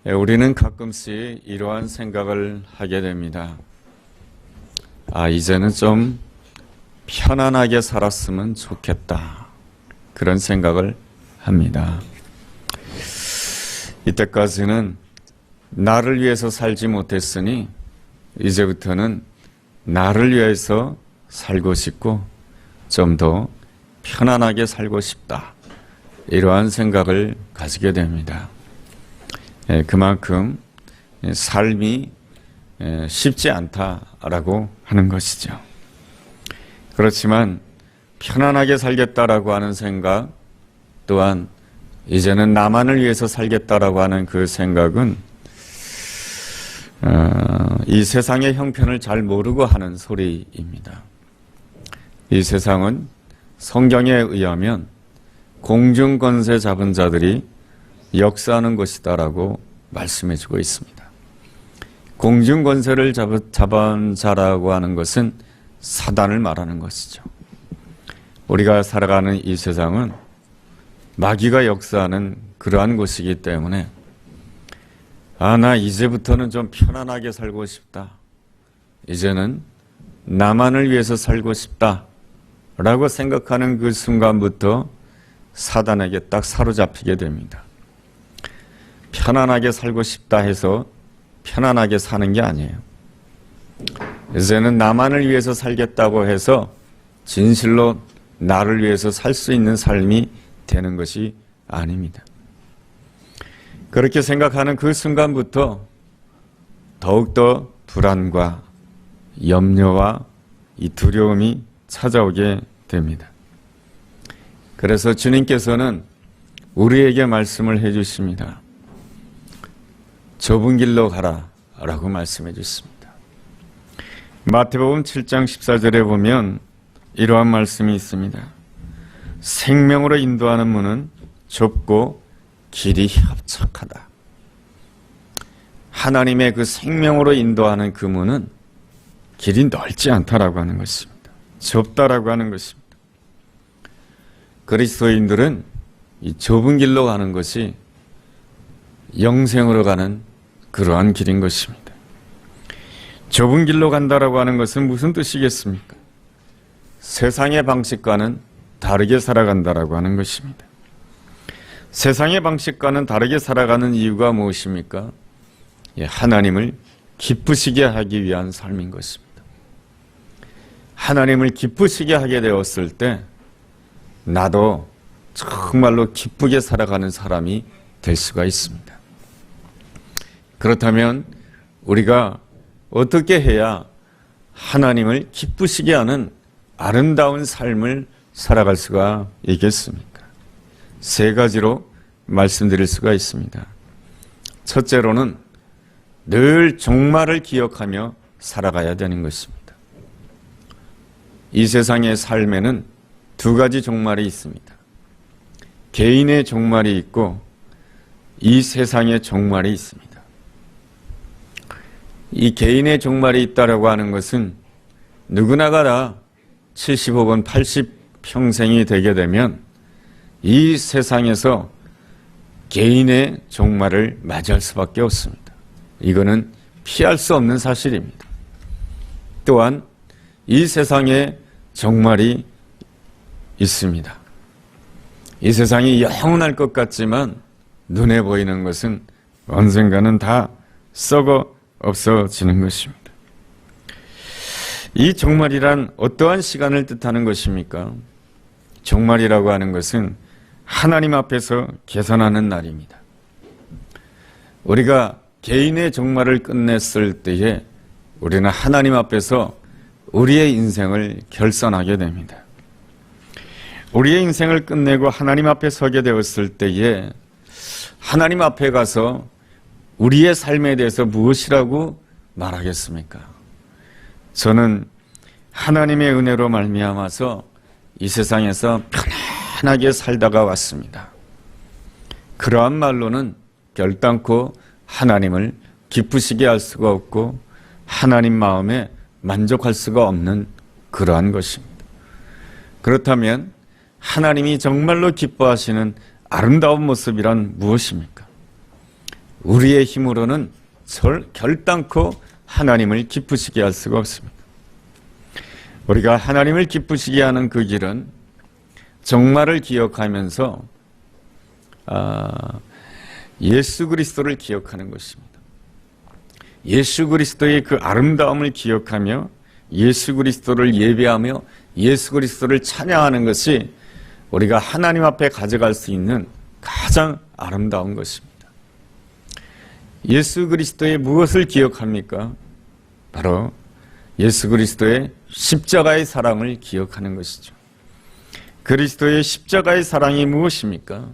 우리는 가끔씩 이러한 생각을 하게 됩니다. 이제는 좀 편안하게 살았으면 좋겠다. 그런 생각을 합니다. 이때까지는 나를 위해서 살지 못했으니 이제부터는 나를 위해서 살고 싶고 좀 더 편안하게 살고 싶다. 이러한 생각을 가지게 됩니다. 그만큼 삶이 쉽지 않다라고 하는 것이죠. 그렇지만 편안하게 살겠다라고 하는 생각, 또한 이제는 나만을 위해서 살겠다라고 하는 그 생각은 이 세상의 형편을 잘 모르고 하는 소리입니다. 이 세상은 성경에 의하면 공중권세 잡은 자들이 역사하는 것이다라고 말씀해주고 있습니다. 공중권세를 잡은 자라고 하는 것은 사단을 말하는 것이죠. 우리가 살아가는 이 세상은 마귀가 역사하는 그러한 곳이기 때문에 나 이제부터는 좀 편안하게 살고 싶다. 이제는 나만을 위해서 살고 싶다. 라고 생각하는 그 순간부터 사단에게 딱 사로잡히게 됩니다. 편안하게 살고 싶다 해서 편안하게 사는 게 아니에요. 이제는 나만을 위해서 살겠다고 해서 진실로 나를 위해서 살 수 있는 삶이 되는 것이 아닙니다. 그렇게 생각하는 그 순간부터 더욱더 불안과 염려와 이 두려움이 찾아오게 됩니다. 그래서 주님께서는 우리에게 말씀을 해주십니다. 좁은 길로 가라 라고 말씀해 주십니다. 마태복음 7장 14절에 보면 이러한 말씀이 있습니다. 생명으로 인도하는 문은 좁고 길이 협착하다. 하나님의 그 생명으로 인도하는 그 문은 길이 넓지 않다라고 하는 것입니다. 좁다라고 하는 것입니다. 그리스도인들은 이 좁은 길로 가는 것이 영생으로 가는 그러한 길인 것입니다. 좁은 길로 간다라고 하는 것은 무슨 뜻이겠습니까? 세상의 방식과는 다르게 살아간다라고 하는 것입니다. 세상의 방식과는 다르게 살아가는 이유가 무엇입니까? 하나님을 기쁘시게 하기 위한 삶인 것입니다. 하나님을 기쁘시게 하게 되었을 때 나도 정말로 기쁘게 살아가는 사람이 될 수가 있습니다. 그렇다면 우리가 어떻게 해야 하나님을 기쁘시게 하는 아름다운 삶을 살아갈 수가 있겠습니까? 세 가지로 말씀드릴 수가 있습니다. 첫째로는 늘 종말을 기억하며 살아가야 되는 것입니다. 이 세상의 삶에는 두 가지 종말이 있습니다. 개인의 종말이 있고 이 세상의 종말이 있습니다. 이 개인의 종말이 있다라고 하는 것은 누구나가 다 70 혹은 80평생이 되게 되면 이 세상에서 개인의 종말을 맞이할 수밖에 없습니다. 이거는 피할 수 없는 사실입니다. 또한 이 세상에 종말이 있습니다. 이 세상이 영원할 것 같지만 눈에 보이는 것은 언젠가는 다 썩어 없어지는 것입니다. 이 종말이란 어떠한 시간을 뜻하는 것입니까? 종말이라고 하는 것은 하나님 앞에서 계산하는 날입니다. 우리가 개인의 종말을 끝냈을 때에 우리는 하나님 앞에서 우리의 인생을 결산하게 됩니다. 우리의 인생을 끝내고 하나님 앞에 서게 되었을 때에 하나님 앞에 가서 우리의 삶에 대해서 무엇이라고 말하겠습니까? 저는 하나님의 은혜로 말미암아서 이 세상에서 편안하게 살다가 왔습니다. 그러한 말로는 결단코 하나님을 기쁘시게 할 수가 없고 하나님 마음에 만족할 수가 없는 그러한 것입니다. 그렇다면 하나님이 정말로 기뻐하시는 아름다운 모습이란 무엇입니까? 우리의 힘으로는 결단코 하나님을 기쁘시게 할 수가 없습니다. 우리가 하나님을 기쁘시게 하는 그 길은 정말을 기억하면서 예수 그리스도를 기억하는 것입니다. 예수 그리스도의 그 아름다움을 기억하며 예수 그리스도를 예배하며 예수 그리스도를 찬양하는 것이 우리가 하나님 앞에 가져갈 수 있는 가장 아름다운 것입니다. 예수 그리스도의 무엇을 기억합니까? 바로 예수 그리스도의 십자가의 사랑을 기억하는 것이죠. 그리스도의 십자가의 사랑이 무엇입니까?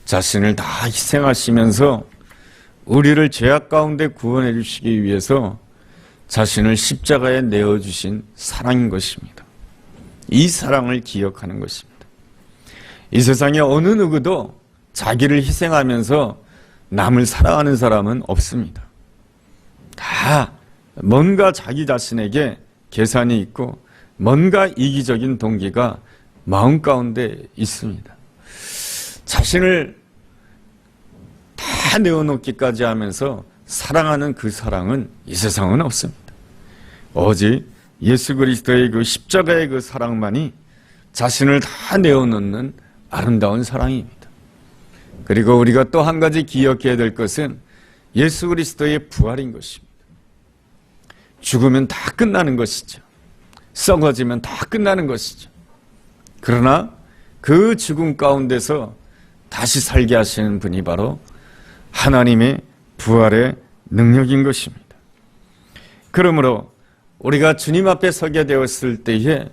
자신을 다 희생하시면서 우리를 죄악 가운데 구원해 주시기 위해서 자신을 십자가에 내어주신 사랑인 것입니다. 이 사랑을 기억하는 것입니다. 이 세상에 어느 누구도 자기를 희생하면서 남을 사랑하는 사람은 없습니다. 다 뭔가 자기 자신에게 계산이 있고 뭔가 이기적인 동기가 마음 가운데 있습니다. 자신을 다 내어놓기까지 하면서 사랑하는 그 사랑은 이 세상은 없습니다. 오직 예수 그리스도의 그 십자가의 그 사랑만이 자신을 다 내어놓는 아름다운 사랑입니다. 그리고 우리가 또 한 가지 기억해야 될 것은 예수 그리스도의 부활인 것입니다. 죽으면 다 끝나는 것이죠. 썩어지면 다 끝나는 것이죠. 그러나 그 죽음 가운데서 다시 살게 하시는 분이 바로 하나님의 부활의 능력인 것입니다. 그러므로 우리가 주님 앞에 서게 되었을 때에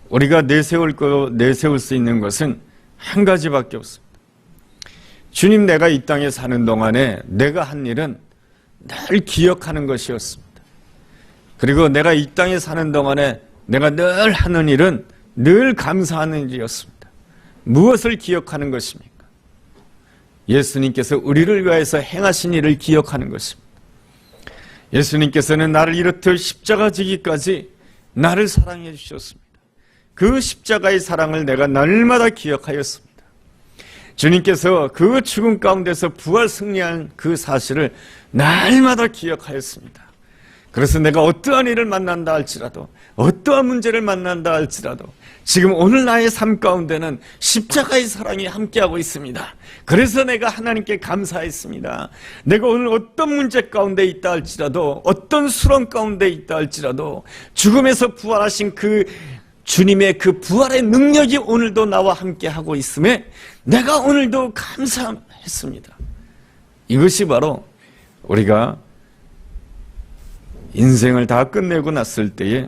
우리가 내세울 수 있는 것은 한 가지밖에 없습니다. 주님, 내가 이 땅에 사는 동안에 내가 한 일은 늘 기억하는 것이었습니다. 그리고 내가 이 땅에 사는 동안에 내가 늘 하는 일은 늘 감사하는 일이었습니다. 무엇을 기억하는 것입니까? 예수님께서 우리를 위해서 행하신 일을 기억하는 것입니다. 예수님께서는 나를 이렇듯 십자가 지기까지 나를 사랑해 주셨습니다. 그 십자가의 사랑을 내가 날마다 기억하였습니다. 주님께서 그 죽음 가운데서 부활 승리한 그 사실을 날마다 기억하였습니다. 그래서 내가 어떠한 일을 만난다 할지라도 어떠한 문제를 만난다 할지라도 지금 오늘 나의 삶 가운데는 십자가의 사랑이 함께하고 있습니다. 그래서 내가 하나님께 감사했습니다. 내가 오늘 어떤 문제 가운데 있다 할지라도 어떤 수렁 가운데 있다 할지라도 죽음에서 부활하신 그 주님의 그 부활의 능력이 오늘도 나와 함께하고 있음에 내가 오늘도 감사했습니다. 이것이 바로 우리가 인생을 다 끝내고 났을 때에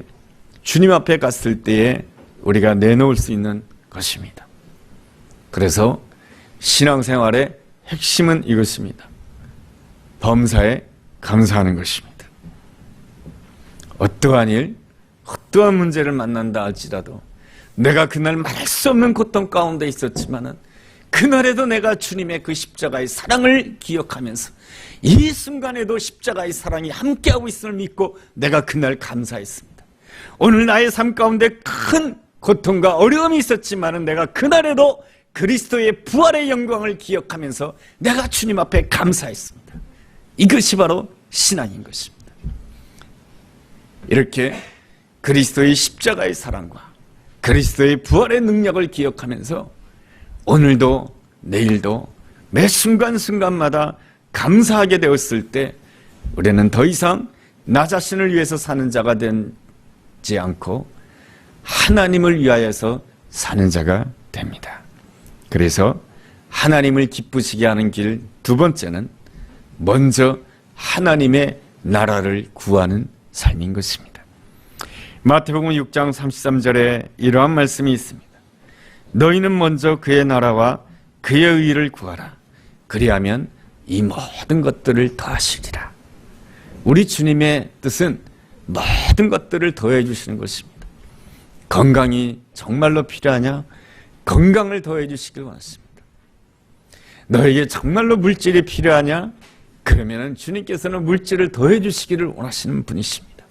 주님 앞에 갔을 때에 우리가 내놓을 수 있는 것입니다. 그래서 신앙생활의 핵심은 이것입니다. 범사에 감사하는 것입니다. 어떠한 일, 어떠한 문제를 만난다 할지라도 내가 그날 말할 수 없는 고통 가운데 있었지만은 그날에도 내가 주님의 그 십자가의 사랑을 기억하면서 이 순간에도 십자가의 사랑이 함께하고 있음을 믿고 내가 그날 감사했습니다. 오늘 나의 삶 가운데 큰 고통과 어려움이 있었지만은 내가 그날에도 그리스도의 부활의 영광을 기억하면서 내가 주님 앞에 감사했습니다. 이것이 바로 신앙인 것입니다. 이렇게 그리스도의 십자가의 사랑과 그리스도의 부활의 능력을 기억하면서 오늘도 내일도 매 순간순간마다 감사하게 되었을 때 우리는 더 이상 나 자신을 위해서 사는 자가 되지 않고 하나님을 위하여서 사는 자가 됩니다. 그래서 하나님을 기쁘시게 하는 길 두 번째는 먼저 하나님의 나라를 구하는 삶인 것입니다. 마태복음 6장 33절에 이러한 말씀이 있습니다. 너희는 먼저 그의 나라와 그의 의를 구하라. 그리하면 이 모든 것들을 더하시리라. 우리 주님의 뜻은 모든 것들을 더해 주시는 것입니다. 건강이 정말로 필요하냐? 건강을 더해 주시길 원하십니다. 너에게 정말로 물질이 필요하냐? 그러면 주님께서는 물질을 더해 주시기를 원하시는 분이십니다.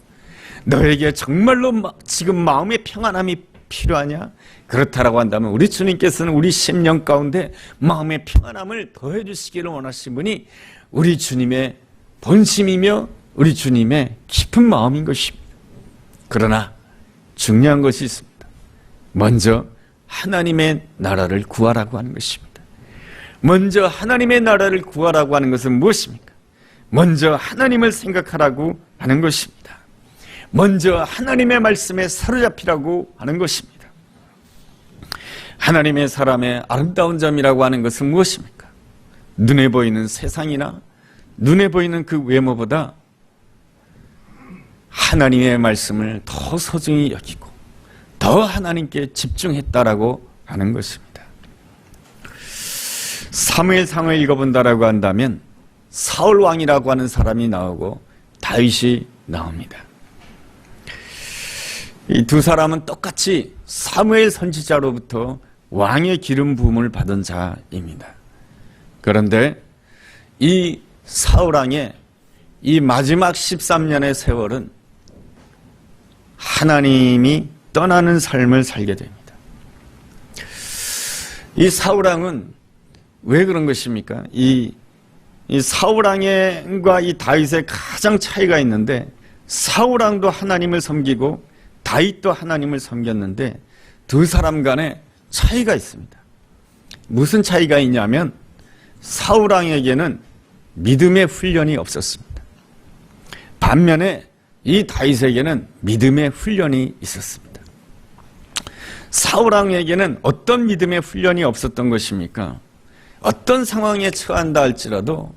너에게 정말로 지금 마음의 평안함이 필요하냐? 그렇다라고 한다면 우리 주님께서는 우리 심령 가운데 마음의 평안함을 더해 주시기를 원하신 분이 우리 주님의 본심이며 우리 주님의 깊은 마음인 것입니다. 그러나 중요한 것이 있습니다. 먼저 하나님의 나라를 구하라고 하는 것입니다. 먼저 하나님의 나라를 구하라고 하는 것은 무엇입니까? 먼저 하나님을 생각하라고 하는 것입니다. 먼저 하나님의 말씀에 사로잡히라고 하는 것입니다. 하나님의 사람의 아름다운 점이라고 하는 것은 무엇입니까? 눈에 보이는 세상이나 눈에 보이는 그 외모보다 하나님의 말씀을 더 소중히 여기고 더 하나님께 집중했다라고 하는 것입니다. 사무엘상을 읽어본다라고 한다면 사울 왕이라고 하는 사람이 나오고 다윗이 나옵니다. 이 두 사람은 똑같이 사무엘 선지자로부터 왕의 기름 부음을 받은 자입니다. 그런데 이 사울 왕의 이 마지막 13년의 세월은 하나님이 떠나는 삶을 살게 됩니다. 이 사울 왕은 왜 그런 것입니까? 이 사울 왕과 이 다윗의 가장 차이가 있는데, 사울 왕도 하나님을 섬기고 다윗도 하나님을 섬겼는데 두 사람 간에 차이가 있습니다. 무슨 차이가 있냐면 사울 왕에게는 믿음의 훈련이 없었습니다. 반면에 이 다윗에게는 믿음의 훈련이 있었습니다. 사울 왕에게는 어떤 믿음의 훈련이 없었던 것입니까? 어떤 상황에 처한다 할지라도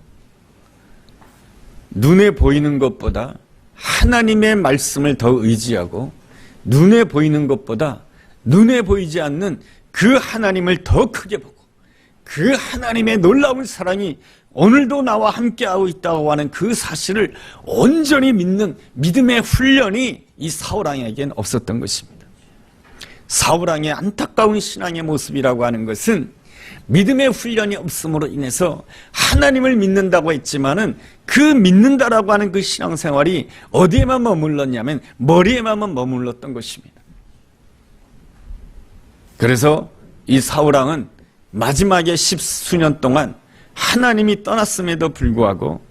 눈에 보이는 것보다 하나님의 말씀을 더 의지하고 눈에 보이는 것보다 눈에 보이지 않는 그 하나님을 더 크게 보고 그 하나님의 놀라운 사랑이 오늘도 나와 함께하고 있다고 하는 그 사실을 온전히 믿는 믿음의 훈련이 이 사울 왕에게는 없었던 것입니다. 사울 왕의 안타까운 신앙의 모습이라고 하는 것은 믿음의 훈련이 없음으로 인해서 하나님을 믿는다고 했지만은 그 믿는다라고 하는 그 신앙생활이 어디에만 머물렀냐면 머리에만 머물렀던 것입니다. 그래서 이 사울 왕은 마지막에 10수년 동안 하나님이 떠났음에도 불구하고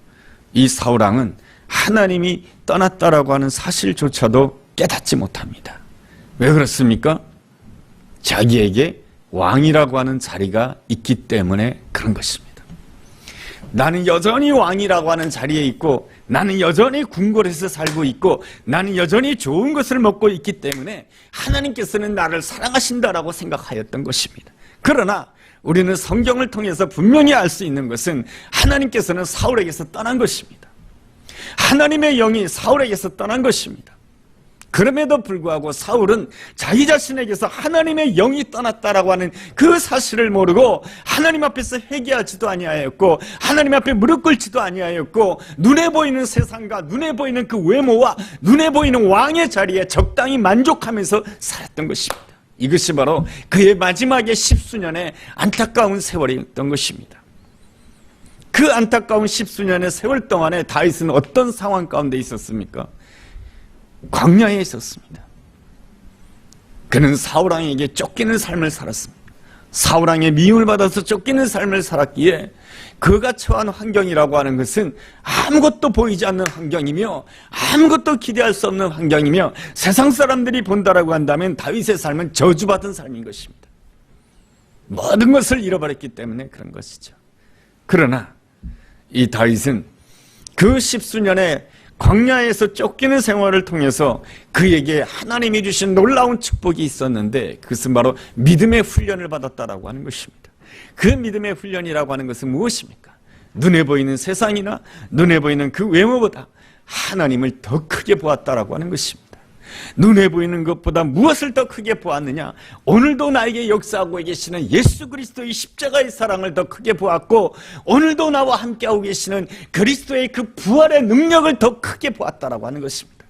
이 사울 왕은 하나님이 떠났다라고 하는 사실조차도 깨닫지 못합니다. 왜 그렇습니까? 자기에게 왕이라고 하는 자리가 있기 때문에 그런 것입니다. 나는 여전히 왕이라고 하는 자리에 있고 나는 여전히 궁궐에서 살고 있고 나는 여전히 좋은 것을 먹고 있기 때문에 하나님께서는 나를 사랑하신다라고 생각하였던 것입니다. 그러나 우리는 성경을 통해서 분명히 알 수 있는 것은 하나님께서는 사울에게서 떠난 것입니다. 하나님의 영이 사울에게서 떠난 것입니다. 그럼에도 불구하고 사울은 자기 자신에게서 하나님의 영이 떠났다라고 하는 그 사실을 모르고 하나님 앞에서 회개하지도 아니하였고 하나님 앞에 무릎 꿇지도 아니하였고 눈에 보이는 세상과 눈에 보이는 그 외모와 눈에 보이는 왕의 자리에 적당히 만족하면서 살았던 것입니다. 이것이 바로 그의 마지막에 10수년의 안타까운 세월이었던 것입니다. 그 안타까운 10수년의 세월 동안에 다윗은 어떤 상황 가운데 있었습니까? 광야에 있었습니다. 그는 사울 왕에게 쫓기는 삶을 살았습니다. 사울 왕의 미움을 받아서 쫓기는 삶을 살았기에 그가 처한 환경이라고 하는 것은 아무것도 보이지 않는 환경이며 아무것도 기대할 수 없는 환경이며 세상 사람들이 본다라고 한다면 다윗의 삶은 저주받은 삶인 것입니다. 모든 것을 잃어버렸기 때문에 그런 것이죠. 그러나 이 다윗은 그 10수년의 광야에서 쫓기는 생활을 통해서 그에게 하나님이 주신 놀라운 축복이 있었는데 그것은 바로 믿음의 훈련을 받았다라고 하는 것입니다. 그 믿음의 훈련이라고 하는 것은 무엇입니까? 눈에 보이는 세상이나 눈에 보이는 그 외모보다 하나님을 더 크게 보았다라고 하는 것입니다. 눈에 보이는 것보다 무엇을 더 크게 보았느냐? 오늘도 나에게 역사하고 계시는 예수 그리스도의 십자가의 사랑을 더 크게 보았고 오늘도 나와 함께하고 계시는 그리스도의 그 부활의 능력을 더 크게 보았다라고 하는 것입니다.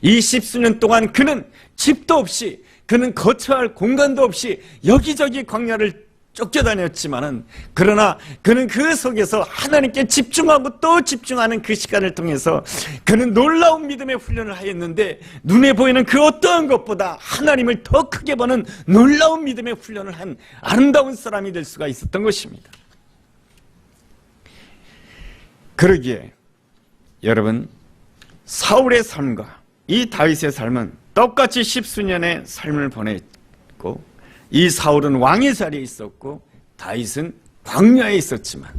이 10수년 동안 그는 집도 없이 그는 거처할 공간도 없이 여기저기 광야를 쫓겨다녔지만은 그러나 그는 그 속에서 하나님께 집중하고 또 집중하는 그 시간을 통해서 그는 놀라운 믿음의 훈련을 하였는데 눈에 보이는 그 어떠한 것보다 하나님을 더 크게 보는 놀라운 믿음의 훈련을 한 아름다운 사람이 될 수가 있었던 것입니다. 그러기에 여러분, 사울의 삶과 이 다윗의 삶은 똑같이 십수년의 삶을 보냈고, 이 사울은 왕의 자리에 있었고 다윗은 광야에 있었지만,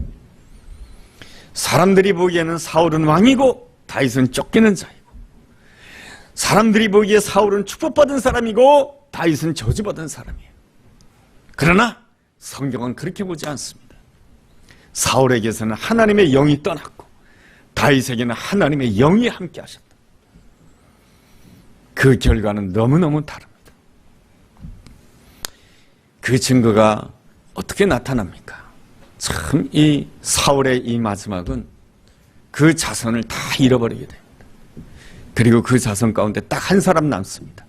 사람들이 보기에는 사울은 왕이고 다윗은 쫓기는 자이고, 사람들이 보기에 사울은 축복받은 사람이고 다윗은 저주받은 사람이에요. 그러나 성경은 그렇게 보지 않습니다. 사울에게서는 하나님의 영이 떠났고 다윗에게는 하나님의 영이 함께 하셨다. 그 결과는 너무너무 다릅니다. 그 증거가 어떻게 나타납니까? 참, 이 사울의 이 마지막은 그 자손을 다 잃어버리게 됩니다. 그리고 그 자손 가운데 딱 한 사람 남습니다.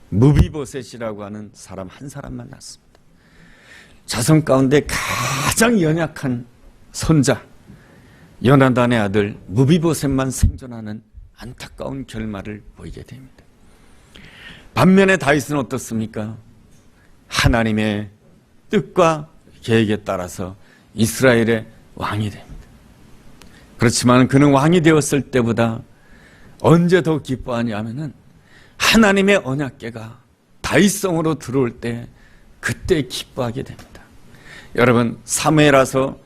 무비보셋이라고 하는 사람 한 사람만 남습니다. 자손 가운데 가장 연약한 손자 요나단의 아들 무비보셋만 생존하는 안타까운 결말을 보이게 됩니다. 반면에 다윗은 어떻습니까? 하나님의 뜻과 계획에 따라서 이스라엘의 왕이 됩니다. 그렇지만 그는 왕이 되었을 때보다 언제 더 기뻐하냐면은 하나님의 언약궤가 다윗성으로 들어올 때 그때 기뻐하게 됩니다. 여러분, 사무엘하서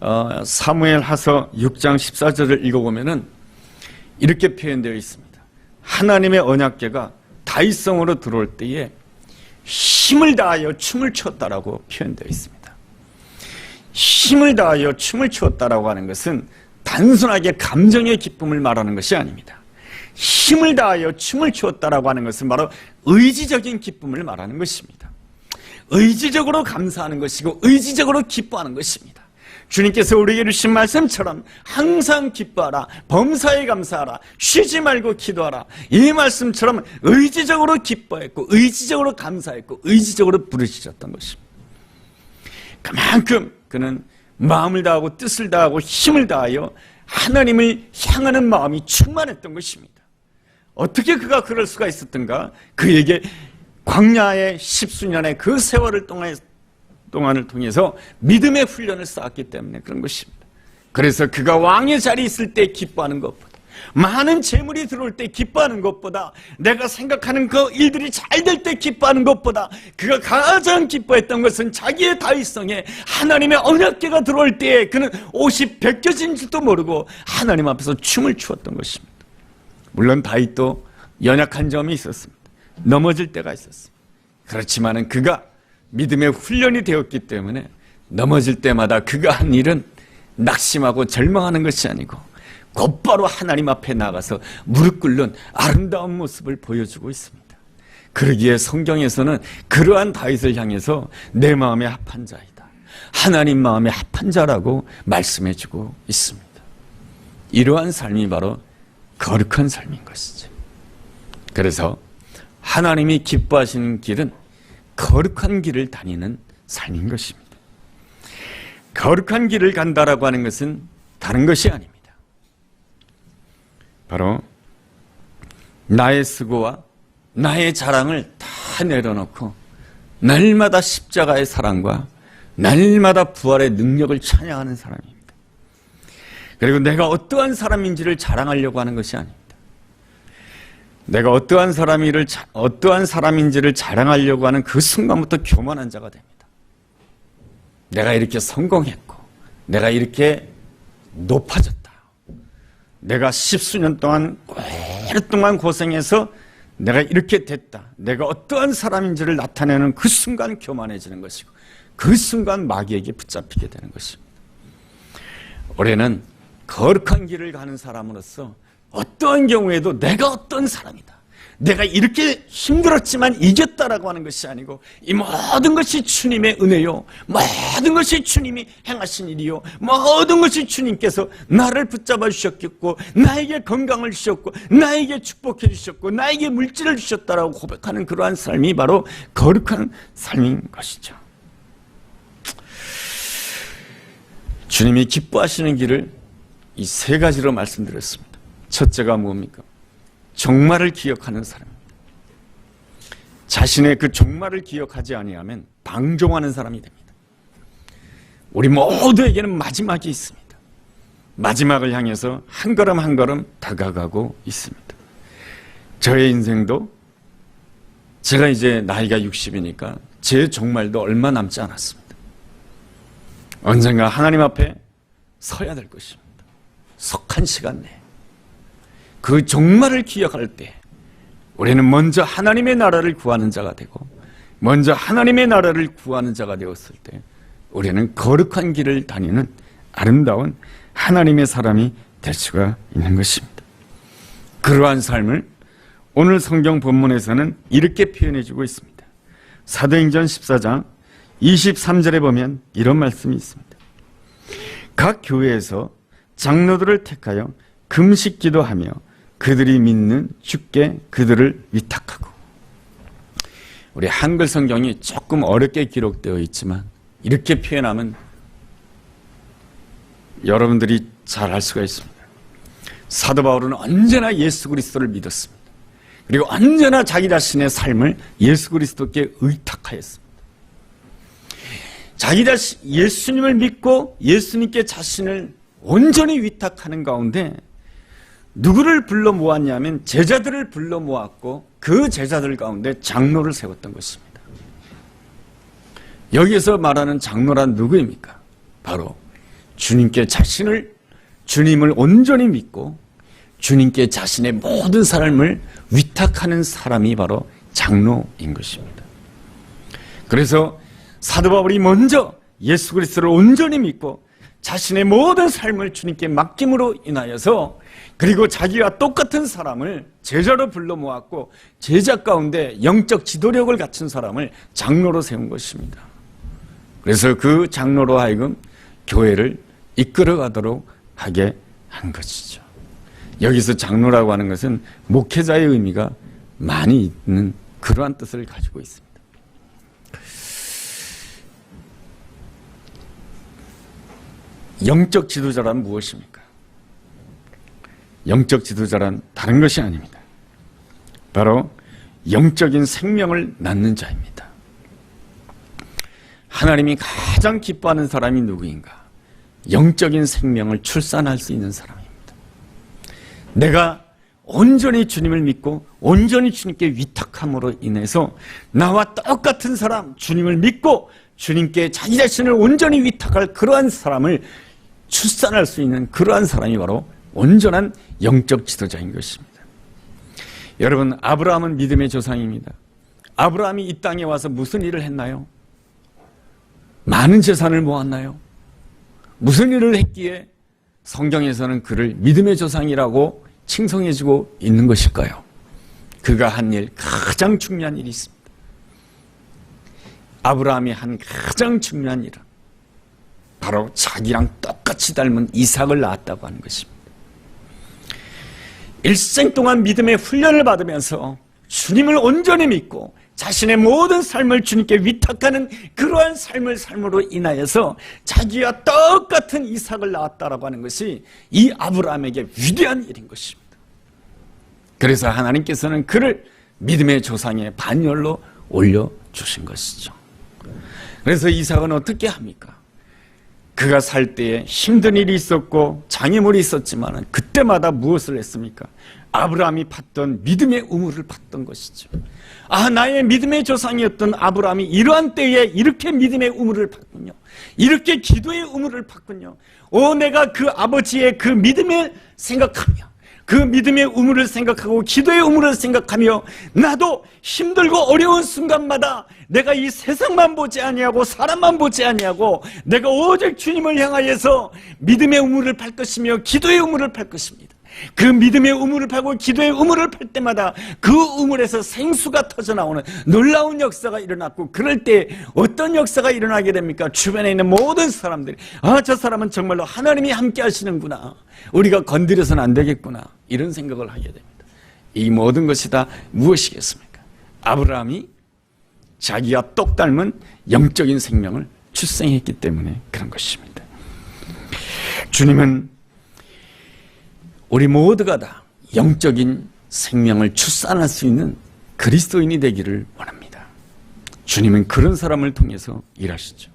6장 14절을 읽어보면은 이렇게 표현되어 있습니다. 하나님의 언약궤가 다윗성으로 들어올 때에 힘을 다하여 춤을 췄다라고 표현되어 있습니다. 힘을 다하여 춤을 추었다라고 하는 것은 단순하게 감정의 기쁨을 말하는 것이 아닙니다. 힘을 다하여 춤을 추었다라고 하는 것은 바로 의지적인 기쁨을 말하는 것입니다. 의지적으로 감사하는 것이고 의지적으로 기뻐하는 것입니다. 주님께서 우리에게 주신 말씀처럼 항상 기뻐하라, 범사에 감사하라, 쉬지 말고 기도하라, 이 말씀처럼 의지적으로 기뻐했고 의지적으로 감사했고 의지적으로 부르짖었던 것입니다. 그만큼 그는 마음을 다하고 뜻을 다하고 힘을 다하여 하나님을 향하는 마음이 충만했던 것입니다. 어떻게 그가 그럴 수가 있었던가? 그에게 광야의 십수년의 그 세월을 동안을 통해서 믿음의 훈련을 쌓았기 때문에 그런 것입니다. 그래서 그가 왕의 자리에 있을 때 기뻐하는 것보다, 많은 재물이 들어올 때 기뻐하는 것보다, 내가 생각하는 그 일들이 잘 될 때 기뻐하는 것보다 그가 가장 기뻐했던 것은 자기의 다윗성에 하나님의 언약궤가 들어올 때에 그는 옷이 벗겨진 줄도 모르고 하나님 앞에서 춤을 추었던 것입니다. 물론 다윗도 연약한 점이 있었습니다. 넘어질 때가 있었습니다. 그렇지만은 그가 믿음의 훈련이 되었기 때문에 넘어질 때마다 그가 한 일은 낙심하고 절망하는 것이 아니고 곧바로 하나님 앞에 나가서 무릎 꿇는 아름다운 모습을 보여주고 있습니다. 그러기에 성경에서는 그러한 다윗을 향해서 내 마음에 합한 자이다, 하나님 마음에 합한 자라고 말씀해주고 있습니다. 이러한 삶이 바로 거룩한 삶인 것이죠. 그래서 하나님이 기뻐하시는 길은 거룩한 길을 다니는 삶인 것입니다. 거룩한 길을 간다라고 하는 것은 다른 것이 아닙니다. 바로 나의 수고와 나의 자랑을 다 내려놓고 날마다 십자가의 사랑과 날마다 부활의 능력을 찬양하는 사람입니다. 그리고 내가 어떠한 사람인지를 자랑하려고 하는 것이 아닙니다. 내가 어떠한 사람인지를 자랑하려고 하는 그 순간부터 교만한 자가 됩니다. 내가 이렇게 성공했고, 내가 이렇게 높아졌다, 내가 십수년 동안 오랫동안 고생해서 내가 이렇게 됐다, 내가 어떠한 사람인지를 나타내는 그 순간 교만해지는 것이고, 그 순간 마귀에게 붙잡히게 되는 것입니다. 올해는 거룩한 길을 가는 사람으로서 어떠한 경우에도 내가 어떤 사람이다, 내가 이렇게 힘들었지만 이겼다라고 하는 것이 아니고 이 모든 것이 주님의 은혜요, 모든 것이 주님이 행하신 일이요, 모든 것이 주님께서 나를 붙잡아 주셨겠고 나에게 건강을 주셨고 나에게 축복해 주셨고 나에게 물질을 주셨다라고 고백하는 그러한 삶이 바로 거룩한 삶인 것이죠. 주님이 기뻐하시는 길을 이 세 가지로 말씀드렸습니다. 첫째가 뭡니까? 종말을 기억하는 사람입니다. 자신의 그 종말을 기억하지 아니하면 방종하는 사람이 됩니다. 우리 모두에게는 마지막이 있습니다. 마지막을 향해서 한 걸음 한 걸음 다가가고 있습니다. 저의 인생도 제가 이제 나이가 60이니까 제 종말도 얼마 남지 않았습니다. 언젠가 하나님 앞에 서야 될 것입니다. 속한 시간 내에. 그 종말을 기억할 때 우리는 먼저 하나님의 나라를 구하는 자가 되고, 먼저 하나님의 나라를 구하는 자가 되었을 때 우리는 거룩한 길을 다니는 아름다운 하나님의 사람이 될 수가 있는 것입니다. 그러한 삶을 오늘 성경 본문에서는 이렇게 표현해 주고 있습니다. 사도행전 14장 23절에 보면 이런 말씀이 있습니다. 각 교회에서 장로들을 택하여 금식 기도하며 그들이 믿는 주께 그들을 위탁하고. 우리 한글 성경이 조금 어렵게 기록되어 있지만 이렇게 표현하면 여러분들이 잘 알 수가 있습니다. 사도 바울은 언제나 예수 그리스도를 믿었습니다. 그리고 언제나 자기 자신의 삶을 예수 그리스도께 의탁하였습니다. 자기 자신, 예수님을 믿고 예수님께 자신을 온전히 위탁하는 가운데 누구를 불러 모았냐면 제자들을 불러 모았고 그 제자들 가운데 장로를 세웠던 것입니다. 여기에서 말하는 장로란 누구입니까? 바로 주님께 주님을 온전히 믿고 주님께 자신의 모든 삶을 위탁하는 사람이 바로 장로인 것입니다. 그래서 사도 바울이 먼저 예수 그리스도를 온전히 믿고 자신의 모든 삶을 주님께 맡김으로 인하여서, 그리고 자기와 똑같은 사람을 제자로 불러 모았고 제자 가운데 영적 지도력을 갖춘 사람을 장로로 세운 것입니다. 그래서 그 장로로 하여금 교회를 이끌어가도록 하게 한 것이죠. 여기서 장로라고 하는 것은 목회자의 의미가 많이 있는 그러한 뜻을 가지고 있습니다. 영적 지도자란 무엇입니까? 영적 지도자란 다른 것이 아닙니다. 바로 영적인 생명을 낳는 자입니다. 하나님이 가장 기뻐하는 사람이 누구인가? 영적인 생명을 출산할 수 있는 사람입니다. 내가 온전히 주님을 믿고 온전히 주님께 위탁함으로 인해서 나와 똑같은 사람, 주님을 믿고 주님께 자기 자신을 온전히 위탁할 그러한 사람을 출산할 수 있는 그러한 사람이 바로 온전한 영적 지도자인 것입니다. 여러분, 아브라함은 믿음의 조상입니다. 아브라함이 이 땅에 와서 무슨 일을 했나요? 많은 재산을 모았나요? 무슨 일을 했기에 성경에서는 그를 믿음의 조상이라고 칭송해주고 있는 것일까요? 그가 한 일, 가장 중요한 일이 있습니다. 아브라함이 한 가장 중요한 일은 바로 자기랑 똑같이 닮은 이삭을 낳았다고 하는 것입니다. 일생 동안 믿음의 훈련을 받으면서 주님을 온전히 믿고 자신의 모든 삶을 주님께 위탁하는 그러한 삶으로 인하여서 자기와 똑같은 이삭을 낳았다라고 하는 것이 이 아브라함에게 위대한 일인 것입니다. 그래서 하나님께서는 그를 믿음의 조상의 반열로 올려주신 것이죠. 그래서 이삭은 어떻게 합니까? 그가 살 때에 힘든 일이 있었고 장애물이 있었지만 그때마다 무엇을 했습니까? 아브라함이 팠던 믿음의 우물을 팠던 것이죠. 나의 믿음의 조상이었던 아브라함이 이러한 때에 이렇게 믿음의 우물을 팠군요. 이렇게 기도의 우물을 팠군요. 내가 그 아버지의 그 믿음을 생각하며 그 믿음의 우물을 생각하고 기도의 우물을 생각하며 나도 힘들고 어려운 순간마다 내가 이 세상만 보지 아니하고 사람만 보지 아니하고 내가 오직 주님을 향하여서 믿음의 우물을 팔 것이며 기도의 우물을 팔 것입니다. 그 믿음의 우물을 파고 기도의 우물을 팔 때마다 그 우물에서 생수가 터져나오는 놀라운 역사가 일어났고, 그럴 때 어떤 역사가 일어나게 됩니까? 주변에 있는 모든 사람들이 저 사람은 정말로 하나님이 함께 하시는구나, 우리가 건드려서는 안 되겠구나, 이런 생각을 하게 됩니다. 이 모든 것이 다 무엇이겠습니까? 아브라함이 자기와 똑 닮은 영적인 생명을 출생했기 때문에 그런 것입니다. 주님은 우리 모두가 다 영적인 생명을 출산할 수 있는 그리스도인이 되기를 원합니다. 주님은 그런 사람을 통해서 일하시죠.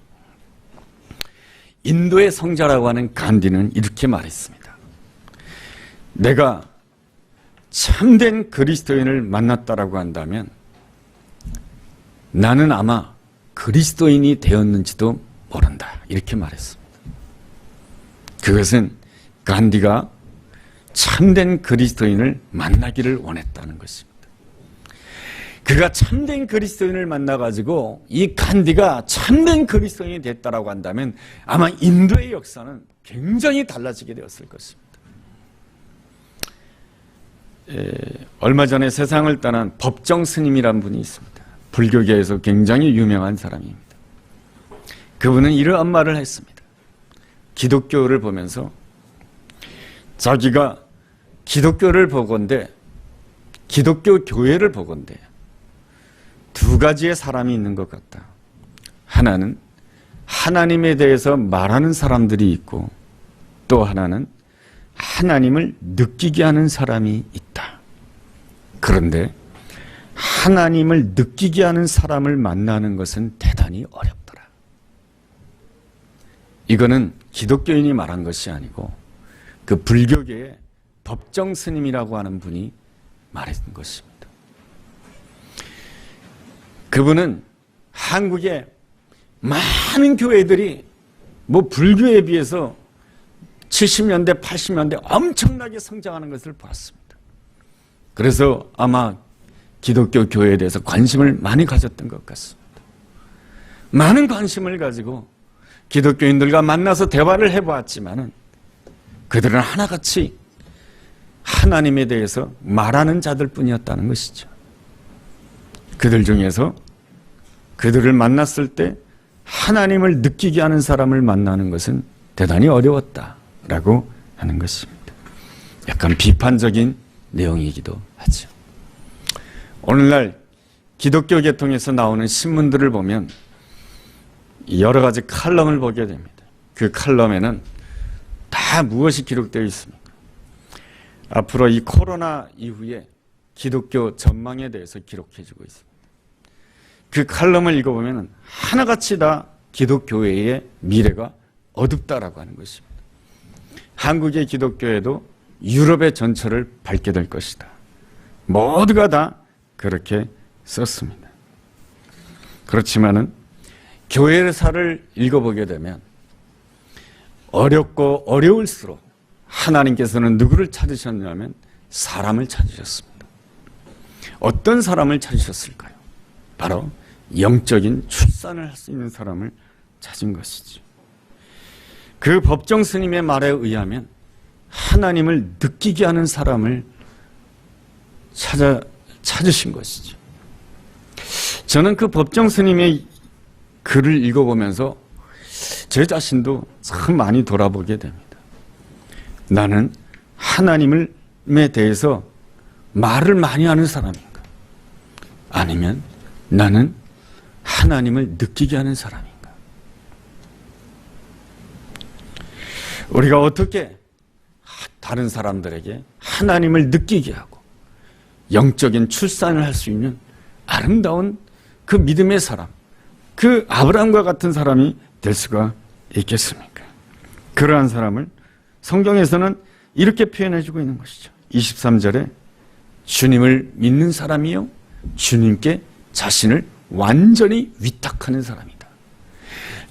인도의 성자라고 하는 간디는 이렇게 말했습니다. 내가 참된 그리스도인을 만났다라고 한다면 나는 아마 그리스도인이 되었는지도 모른다. 이렇게 말했습니다. 그것은 간디가 참된 그리스도인을 만나기를 원했다는 것입니다. 그가 참된 그리스도인을 만나가지고 이 간디가 참된 그리스도인이 됐다라고 한다면 아마 인도의 역사는 굉장히 달라지게 되었을 것입니다. 얼마 전에 세상을 떠난 법정 스님이란 분이 있습니다. 불교계에서 굉장히 유명한 사람입니다. 그분은 이러한 말을 했습니다. 기독교를 보면서 자기가 기독교를 보건대, 기독교 교회를 보건대 두 가지의 사람이 있는 것 같다. 하나는 하나님에 대해서 말하는 사람들이 있고 또 하나는 하나님을 느끼게 하는 사람이 있다. 그런데 하나님을 느끼게 하는 사람을 만나는 것은 대단히 어렵더라. 이거는 기독교인이 말한 것이 아니고 그 불교계의 법정 스님이라고 하는 분이 말했던 것입니다. 그분은 한국의 많은 교회들이 불교에 비해서 70년대, 80년대 엄청나게 성장하는 것을 보았습니다. 그래서 아마 기독교 교회에 대해서 관심을 많이 가졌던 것 같습니다. 많은 관심을 가지고 기독교인들과 만나서 대화를 해보았지만은 그들은 하나같이 하나님에 대해서 말하는 자들 뿐이었다는 것이죠. 그들 중에서 그들을 만났을 때 하나님을 느끼게 하는 사람을 만나는 것은 대단히 어려웠다라고 하는 것입니다. 약간 비판적인 내용이기도 하죠. 오늘날 기독교 계통에서 나오는 신문들을 보면 여러 가지 칼럼을 보게 됩니다. 그 칼럼에는 다 무엇이 기록되어 있습니까? 앞으로 이 코로나 이후에 기독교 전망에 대해서 기록해주고 있습니다. 그 칼럼을 읽어보면 하나같이 다 기독교회의 미래가 어둡다라고 하는 것입니다. 한국의 기독교회도 유럽의 전철을 밟게 될 것이다. 모두가 다 그렇게 썼습니다. 그렇지만은 교회사를 읽어보게 되면 어렵고 어려울수록 하나님께서는 누구를 찾으셨냐면 사람을 찾으셨습니다. 어떤 사람을 찾으셨을까요? 바로 영적인 출산을 할 수 있는 사람을 찾은 것이죠. 그 법정 스님의 말에 의하면 하나님을 느끼게 하는 사람을 찾으신 것이죠. 저는 그 법정 스님의 글을 읽어보면서 제 자신도 참 많이 돌아보게 됩니다. 나는 하나님에 대해서 말을 많이 하는 사람인가? 아니면 나는 하나님을 느끼게 하는 사람인가? 우리가 어떻게 다른 사람들에게 하나님을 느끼게 하고 영적인 출산을 할 수 있는 아름다운 그 믿음의 사람, 그 아브라함과 같은 사람이 될 수가 있겠습니까? 그러한 사람을 성경에서는 이렇게 표현해주고 있는 것이죠. 23절에 주님을 믿는 사람이요 주님께 자신을 완전히 위탁하는 사람이다.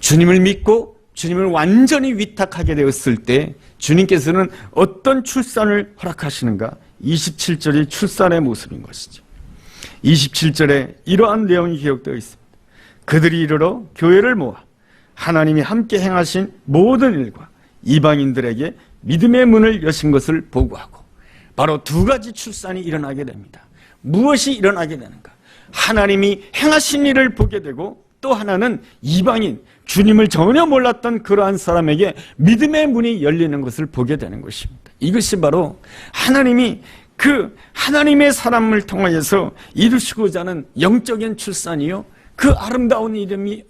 주님을 믿고 주님을 완전히 위탁하게 되었을 때 주님께서는 어떤 출산을 허락하시는가? 27절이 출산의 모습인 것이죠. 27절에 이러한 내용이 기록되어 있습니다. 그들이 이르러 교회를 모아 하나님이 함께 행하신 모든 일과 이방인들에게 믿음의 문을 여신 것을 보고하고, 바로 두 가지 출산이 일어나게 됩니다. 무엇이 일어나게 되는가? 하나님이 행하신 일을 보게 되고, 또 하나는 이방인, 주님을 전혀 몰랐던 그러한 사람에게 믿음의 문이 열리는 것을 보게 되는 것입니다. 이것이 바로 하나님이 그 하나님의 사람을 통하여서 이루시고자 하는 영적인 출산이요, 그 아름다운 이름이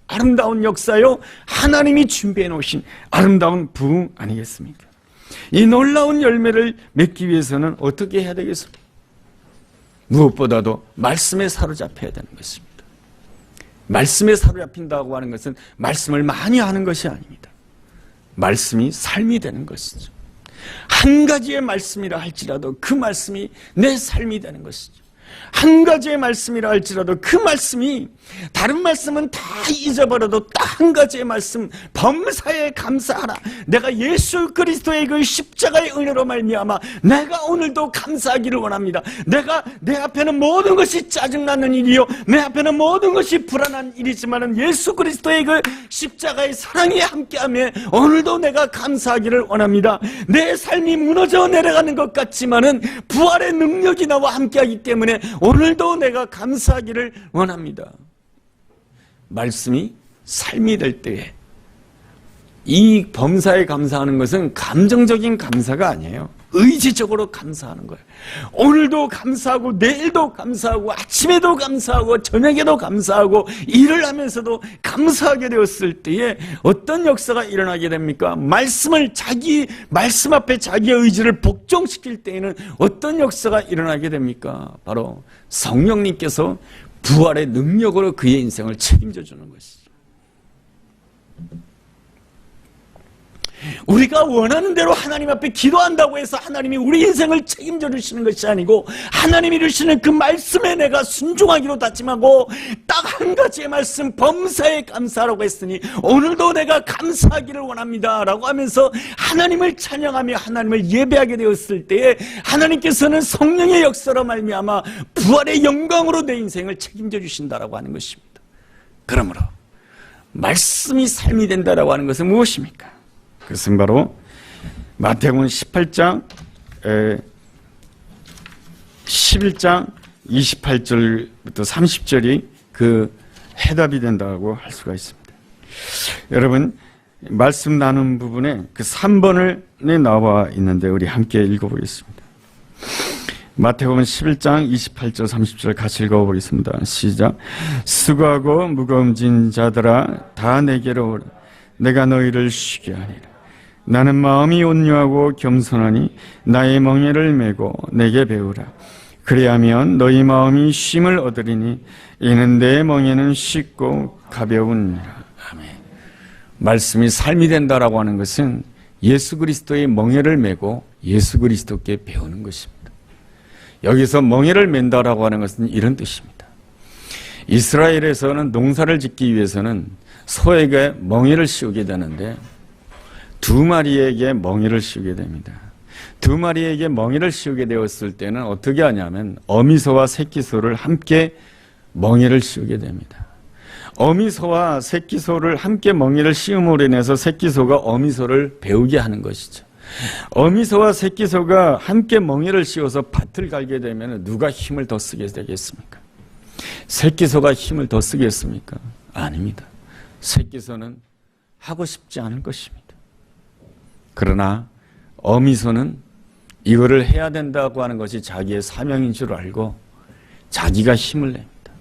아름다운 역사요, 하나님이 준비해 놓으신 아름다운 부흥 아니겠습니까? 이 놀라운 열매를 맺기 위해서는 어떻게 해야 되겠습니까? 무엇보다도 말씀에 사로잡혀야 되는 것입니다. 말씀에 사로잡힌다고 하는 것은 말씀을 많이 하는 것이 아닙니다. 말씀이 삶이 되는 것이죠. 한 가지의 말씀이라 할지라도 그 말씀이 내 삶이 되는 것이죠. 한 가지의 말씀이라 할지라도 그 말씀이, 다른 말씀은 다 잊어버려도 딱 한 가지의 말씀, 범사에 감사하라. 내가 예수 그리스도의 그 십자가의 은혜로 말미암아 내가 오늘도 감사하기를 원합니다. 내가 내 앞에는 모든 것이 짜증나는 일이요, 내 앞에는 모든 것이 불안한 일이지만 예수 그리스도의 그 십자가의 사랑이 함께하며 오늘도 내가 감사하기를 원합니다. 내 삶이 무너져 내려가는 것 같지만은 부활의 능력이 나와 함께하기 때문에 오늘도 내가 감사하기를 원합니다. 말씀이 삶이 될 때에 이 범사에 감사하는 것은 감정적인 감사가 아니에요. 의지적으로 감사하는 거예요. 오늘도 감사하고 내일도 감사하고 아침에도 감사하고 저녁에도 감사하고 일을 하면서도 감사하게 되었을 때에 어떤 역사가 일어나게 됩니까? 말씀을 자기 말씀 앞에 자기의 의지를 복종시킬 때에는 어떤 역사가 일어나게 됩니까? 바로 성령님께서 부활의 능력으로 그의 인생을 책임져 주는 것이죠. 우리가 원하는 대로 하나님 앞에 기도한다고 해서 하나님이 우리 인생을 책임져 주시는 것이 아니고, 하나님이 주시는 그 말씀에 내가 순종하기로 다짐하고 딱 한 가지의 말씀, 범사에 감사하라고 했으니 오늘도 내가 감사하기를 원합니다 라고 하면서 하나님을 찬양하며 하나님을 예배하게 되었을 때에 하나님께서는 성령의 역사로 말미암아 부활의 영광으로 내 인생을 책임져 주신다라고 하는 것입니다. 그러므로 말씀이 삶이 된다라고 하는 것은 무엇입니까? 그것은 바로 마태복음 18장 11장 28절부터 30절이 그 해답이 된다고 할 수가 있습니다. 여러분, 말씀 나눈 부분에 그 3번에 나와 있는데 우리 함께 읽어보겠습니다. 마태복음 11장 28절 30절 같이 읽어보겠습니다. 시작. 수고하고 무거움 진 자들아 다 내게로 오라. 내가 너희를 쉬게 하리라. 나는 마음이 온유하고 겸손하니 나의 멍에를 메고 내게 배우라. 그리하면 너희 마음이 쉼을 얻으리니 이는 내 멍에는 쉽고 가벼우니라. 아멘. 말씀이 삶이 된다라고 하는 것은 예수 그리스도의 멍에를 메고 예수 그리스도께 배우는 것입니다. 여기서 멍에를 맨다라고 하는 것은 이런 뜻입니다. 이스라엘에서는 농사를 짓기 위해서는 소에게 멍에를 씌우게 되는데 두 마리에게 멍에를 씌우게 됩니다. 두 마리에게 멍에를 씌우게 되었을 때는 어떻게 하냐면 어미소와 새끼소를 함께 멍에를 씌우게 됩니다. 어미소와 새끼소를 함께 멍에를 씌움으로 인해서 새끼소가 어미소를 배우게 하는 것이죠. 어미소와 새끼소가 함께 멍에를 씌워서 밭을 갈게 되면 누가 힘을 더 쓰게 되겠습니까? 새끼소가 힘을 더 쓰겠습니까? 아닙니다. 새끼소는 하고 싶지 않을 것입니다. 그러나 어미소는 이거를 해야 된다고 하는 것이 자기의 사명인 줄 알고 자기가 힘을 냅니다.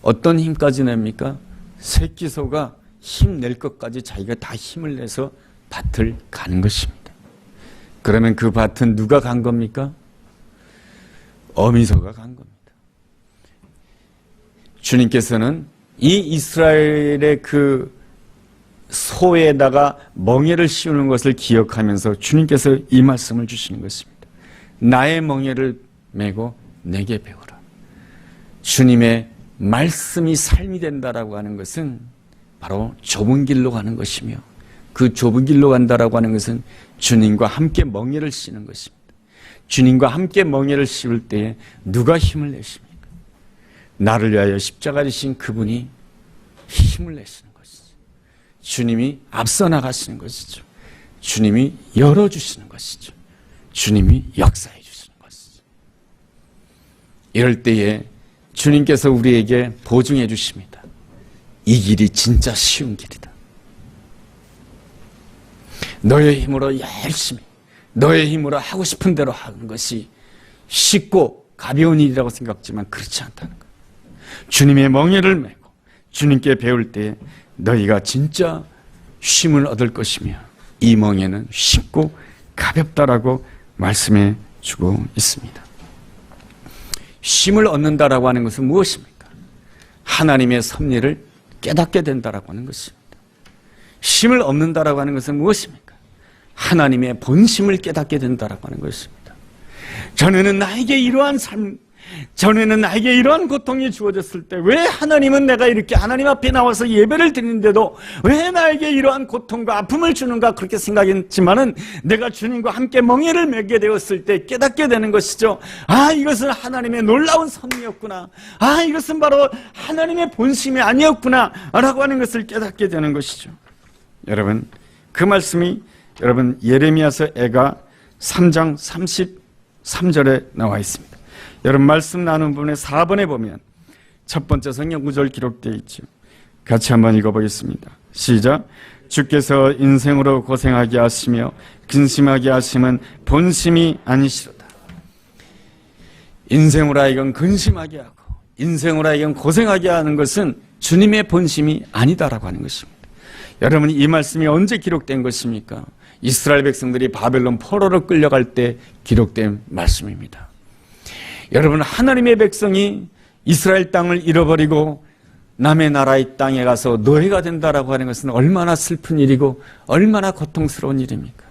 어떤 힘까지 냅니까? 새끼소가 힘낼 것까지 자기가 다 힘을 내서 밭을 가는 것입니다. 그러면 그 밭은 누가 간 겁니까? 어미소가 간 겁니다. 주님께서는 이 이스라엘의 그 소에다가 멍에를 씌우는 것을 기억하면서 주님께서 이 말씀을 주시는 것입니다. 나의 멍에를 메고 내게 배우라. 주님의 말씀이 삶이 된다라고 하는 것은 바로 좁은 길로 가는 것이며, 그 좁은 길로 간다라고 하는 것은 주님과 함께 멍에를 씌우는 것입니다. 주님과 함께 멍에를 씌울 때에 누가 힘을 내십니까? 나를 위하여 십자가 지신 그분이 힘을 내시는 것이죠. 주님이 앞서 나가시는 것이죠. 주님이 열어주시는 것이죠. 주님이 역사해 주시는 것이죠. 이럴 때에 주님께서 우리에게 보증해 주십니다. 이 길이 진짜 쉬운 길이다. 너의 힘으로 열심히, 너의 힘으로 하고 싶은 대로 하는 것이 쉽고 가벼운 일이라고 생각하지만 그렇지 않다는 것. 주님의 멍에를 메고 주님께 배울 때 너희가 진짜 쉼을 얻을 것이며 이 멍에는 쉽고 가볍다라고 말씀해 주고 있습니다. 쉼을 얻는다라고 하는 것은 무엇입니까? 하나님의 섭리를 깨닫게 된다라고 하는 것입니다. 힘을 얻는다라고 하는 것은 무엇입니까? 하나님의 본심을 깨닫게 된다라고 하는 것입니다. 전에는 나에게 이러한 삶, 전에는 나에게 이러한 고통이 주어졌을 때 왜 하나님은 내가 이렇게 하나님 앞에 나와서 예배를 드리는데도 왜 나에게 이러한 고통과 아픔을 주는가 그렇게 생각했지만은 내가 주님과 함께 멍에를 매게 되었을 때 깨닫게 되는 것이죠. 아, 이것은 하나님의 놀라운 섭리였구나. 아, 이것은 바로 하나님의 본심이 아니었구나 라고 하는 것을 깨닫게 되는 것이죠. 여러분, 그 말씀이 여러분 예레미야서 애가 3장 33절에 나와 있습니다. 여러분 말씀 나눈 부분의 4번에 보면 첫 번째 성경 구절 기록되어 있죠. 같이 한번 읽어보겠습니다. 시작. 주께서 인생으로 고생하게 하시며 근심하게 하심은 본심이 아니시로다. 인생으로 하여금 근심하게 하고 인생으로 하여금 고생하게 하는 것은 주님의 본심이 아니다라고 하는 것입니다. 여러분 이 말씀이 언제 기록된 것입니까? 이스라엘 백성들이 바벨론 포로로 끌려갈 때 기록된 말씀입니다. 여러분 하나님의 백성이 이스라엘 땅을 잃어버리고 남의 나라의 땅에 가서 노예가 된다라고 하는 것은 얼마나 슬픈 일이고 얼마나 고통스러운 일입니까?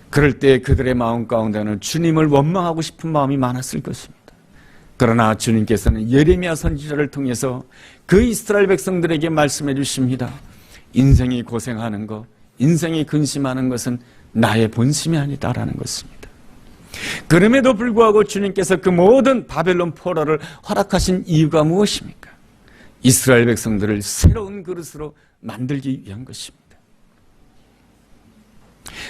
그럴 때 그들의 마음 가운데는 주님을 원망하고 싶은 마음이 많았을 것입니다. 그러나 주님께서는 예레미야 선지자를 통해서 그 이스라엘 백성들에게 말씀해 주십니다. 인생이 고생하는 것, 인생이 근심하는 것은 나의 본심이 아니다라는 것입니다. 그럼에도 불구하고 주님께서 그 모든 바벨론 포로를 허락하신 이유가 무엇입니까? 이스라엘 백성들을 새로운 그릇으로 만들기 위한 것입니다.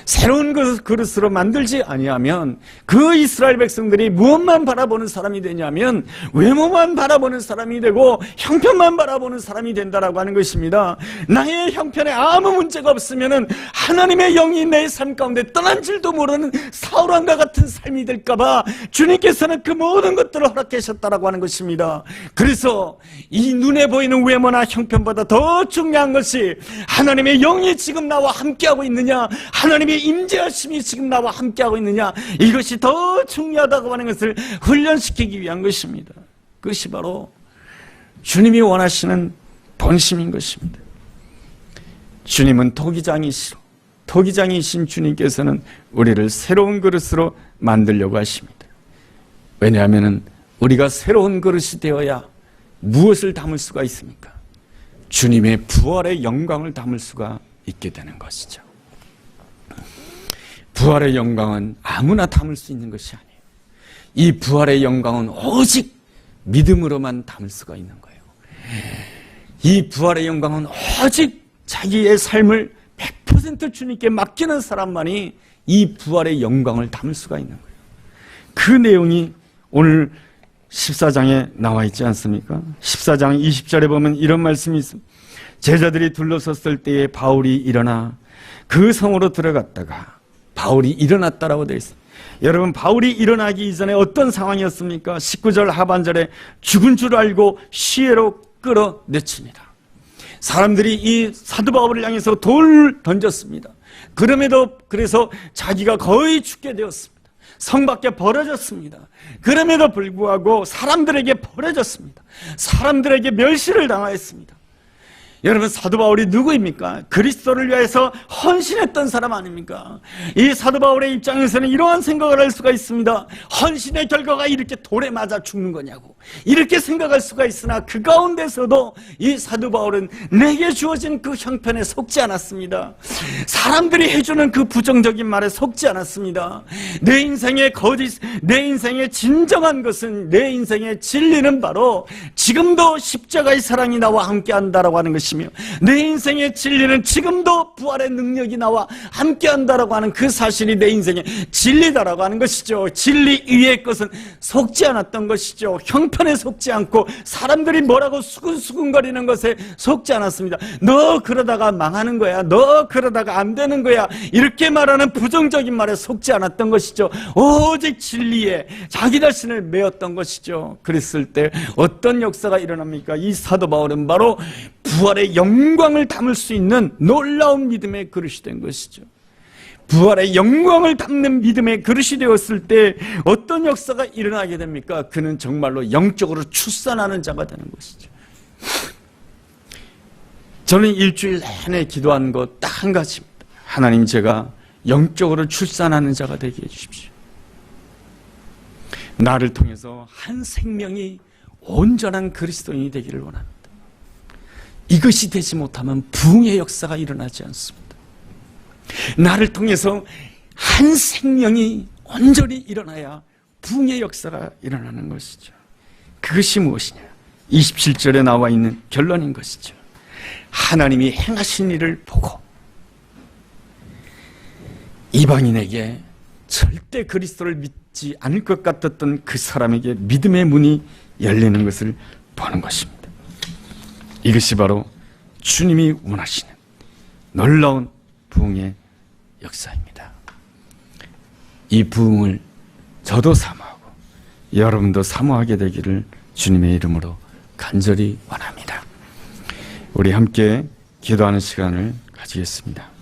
새로운 그릇으로 만들지 아니하면 그 이스라엘 백성들이 무엇만 바라보는 사람이 되냐면 외모만 바라보는 사람이 되고 형편만 바라보는 사람이 된다라고 하는 것입니다. 나의 형편에 아무 문제가 없으면은 하나님의 영이 내 삶 가운데 떠난 줄도 모르는 사울왕과 같은 삶이 될까봐 주님께서는 그 모든 것들을 허락하셨다라고 하는 것입니다. 그래서 이 눈에 보이는 외모나 형편보다 더 중요한 것이 하나님의 영이 지금 나와 함께하고 있느냐, 하나님의 임재하심이 지금 나와 함께하고 있느냐, 이것이 더 중요하다고 하는 것을 훈련시키기 위한 것입니다. 그것이 바로 주님이 원하시는 본심인 것입니다. 주님은 토기장이신 주님께서는 우리를 새로운 그릇으로 만들려고 하십니다. 왜냐하면 우리가 새로운 그릇이 되어야 무엇을 담을 수가 있습니까? 주님의 부활의 영광을 담을 수가 있게 되는 것이죠. 부활의 영광은 아무나 담을 수 있는 것이 아니에요. 이 부활의 영광은 오직 믿음으로만 담을 수가 있는 거예요. 이 부활의 영광은 오직 자기의 삶을 100% 주님께 맡기는 사람만이 이 부활의 영광을 담을 수가 있는 거예요. 그 내용이 오늘 14장에 나와 있지 않습니까? 14장 20절에 보면 이런 말씀이 있습니다. 제자들이 둘러섰을 때에 바울이 일어나 그 성으로 들어갔다가 바울이 일어났다라고 되어 있습니다. 여러분 바울이 일어나기 이전에 어떤 상황이었습니까? 19절 하반절에 죽은 줄 알고 시외로 끌어내칩니다. 사람들이 이 사도 바울을 향해서 돌을 던졌습니다. 그래서 자기가 거의 죽게 되었습니다. 성 밖에 버려졌습니다. 그럼에도 불구하고 사람들에게 버려졌습니다. 사람들에게 멸시를 당하였습니다. 여러분 사도 바울이 누구입니까? 그리스도를 위해서 헌신했던 사람 아닙니까? 이 사도 바울의 입장에서는 이러한 생각을 할 수가 있습니다. 헌신의 결과가 이렇게 돌에 맞아 죽는 거냐고 이렇게 생각할 수가 있으나 그 가운데서도 이 사도 바울은 내게 주어진 그 형편에 속지 않았습니다. 사람들이 해주는 그 부정적인 말에 속지 않았습니다. 내 인생의 거짓, 내 인생의 진정한 것은, 내 인생의 진리는 바로 지금도 십자가의 사랑이 나와 함께한다라고 하는 것입니다. 내 인생의 진리는 지금도 부활의 능력이 나와 함께한다라고 하는 그 사실이 내 인생의 진리다라고 하는 것이죠. 진리 위의 것은 속지 않았던 것이죠. 형편에 속지 않고 사람들이 뭐라고 수근수근거리는 것에 속지 않았습니다. 너 그러다가 망하는 거야, 너 그러다가 안 되는 거야, 이렇게 말하는 부정적인 말에 속지 않았던 것이죠. 오직 진리에 자기 자신을 메었던 것이죠. 그랬을 때 어떤 역사가 일어납니까? 이 사도 바울은 바로 부활의 영광을 담을 수 있는 놀라운 믿음의 그릇이 된 것이죠. 부활의 영광을 담는 믿음의 그릇이 되었을 때 어떤 역사가 일어나게 됩니까? 그는 정말로 영적으로 출산하는 자가 되는 것이죠. 저는 일주일 내내 기도한 것 딱 한 가지입니다. 하나님, 제가 영적으로 출산하는 자가 되게 해주십시오. 나를 통해서 한 생명이 온전한 그리스도인이 되기를 원합니다. 이것이 되지 못하면 부흥의 역사가 일어나지 않습니다. 나를 통해서 한 생명이 온전히 일어나야 부흥의 역사가 일어나는 것이죠. 그것이 무엇이냐? 27절에 나와 있는 결론인 것이죠. 하나님이 행하신 일을 보고 이방인에게 절대 그리스도를 믿지 않을 것 같았던 그 사람에게 믿음의 문이 열리는 것을 보는 것입니다. 이것이 바로 주님이 원하시는 놀라운 부흥의 역사입니다. 이 부흥을 저도 사모하고 여러분도 사모하게 되기를 주님의 이름으로 간절히 원합니다. 우리 함께 기도하는 시간을 가지겠습니다.